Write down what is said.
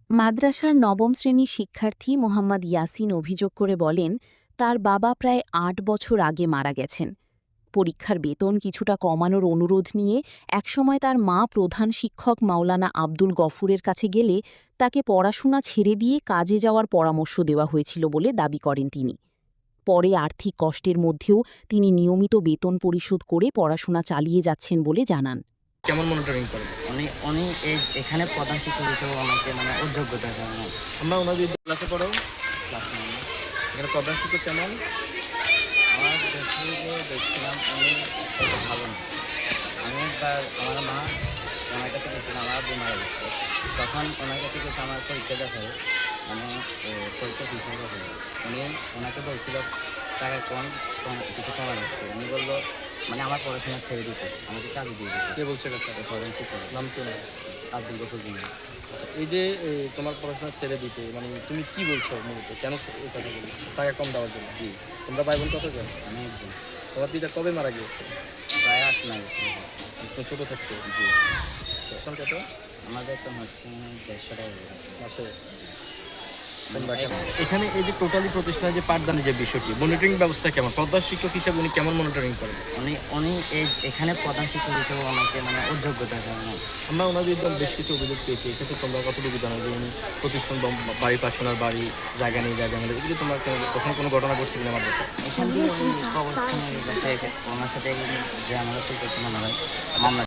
মাদ্রাসার নবম শ্রেণীর শিক্ষার্থী মোহাম্মদ ইয়াসিন অভিযোগ করে বলেন, তার বাবা প্রায় ৮ বছর আগে মারা গেছেন। পরীক্ষার বেতন কিছুটা কমানোর অনুরোধ নিয়ে একসময় তার মা প্রধান শিক্ষক মাওলানা আব্দুল গফুরের কাছে গেলে তাকে পড়াশোনা ছেড়ে দিয়ে কাজে যাওয়ার পরামর্শ দেওয়া হয়েছিল বলে দাবি করেন তিনি। পরে আর্থিক কষ্টের মধ্যেও তিনি নিয়মিত বেতন পরিশোধ করে পড়াশোনা চালিয়ে যাচ্ছেন বলে জানান। কেমন মনিটরিং করেন? উনি এখানে প্রধান শিক্ষক হিসেবে ওনাকে ওর যোগ্যতার কারণে আমরা ওনার বিরুদ্ধে ক্লাসে পড়াও। ক্লাস নেন। এখানে প্রধান শিক্ষক কেমন? আমার দেখছিলাম উনি ভালো না। আমি একবার আমার মা ওনার কাছে গেছিলাম, আমার আব্বু মারা গেছে। তখন ওনার কাছে গেছে আমার পরীক্ষা দেখায়, পরীক্ষা হিসাবে দেখায়। উনি ওনাকে বলছিল টাকা কিছু কমা যাচ্ছে। উনি বললো আমার পড়াশোনা ছেড়ে দিতে, আমাকে কাজে দিয়ে দিতে। কে বলছে কথা? প্রধান শিক্ষক নাম তো না। আব্দুল গফুর জন্য। এই যে তোমার পড়াশোনা ছেড়ে দিতে তুমি কি বলছো মূলত? কেন এই কথা বলছো? টাকা কম দেওয়ার জন্য? জি, তোমরা ভাই বোন কতজন? আমি একজন। তোমার পিতা কবে মারা গিয়েছে? প্রায় 8 মাস গেছে। তুমি ছোটো থাকতে? জি, এখন কত? আমার বেতন হচ্ছে 150 টাকা মাসে? এক- এখানে এই যে টোটালি প্রতিষ্ঠানের যে পাঠদানের যে বিষয়টি, মনিটরিং ব্যবস্থা কেমন? প্রধান শিক্ষক হিসাবে উনি কেমন মনিটরিং করেন? উনি এখানে প্রধান শিক্ষক হিসেবে ওনাকে ওর যোগ্যতার কারণে আমরা ওনার বিরুদ্ধে বেশ কিছু অভিযোগ পেয়েছি। এক্ষেত্রে তোমরা কতটুকু জানো যে উনি প্রতিষ্ঠান বাড়ির পাশে ওনার বাড়ি, জায়গা নেই, জায়গা নেই, এগুলো তোমরা কখনো কোনো ঘটনা ঘটছে কিনা আমার কাছে? এখান থেকে উনি খবর শুনে ওনার সাথে যে আমার মনে হয় মামলা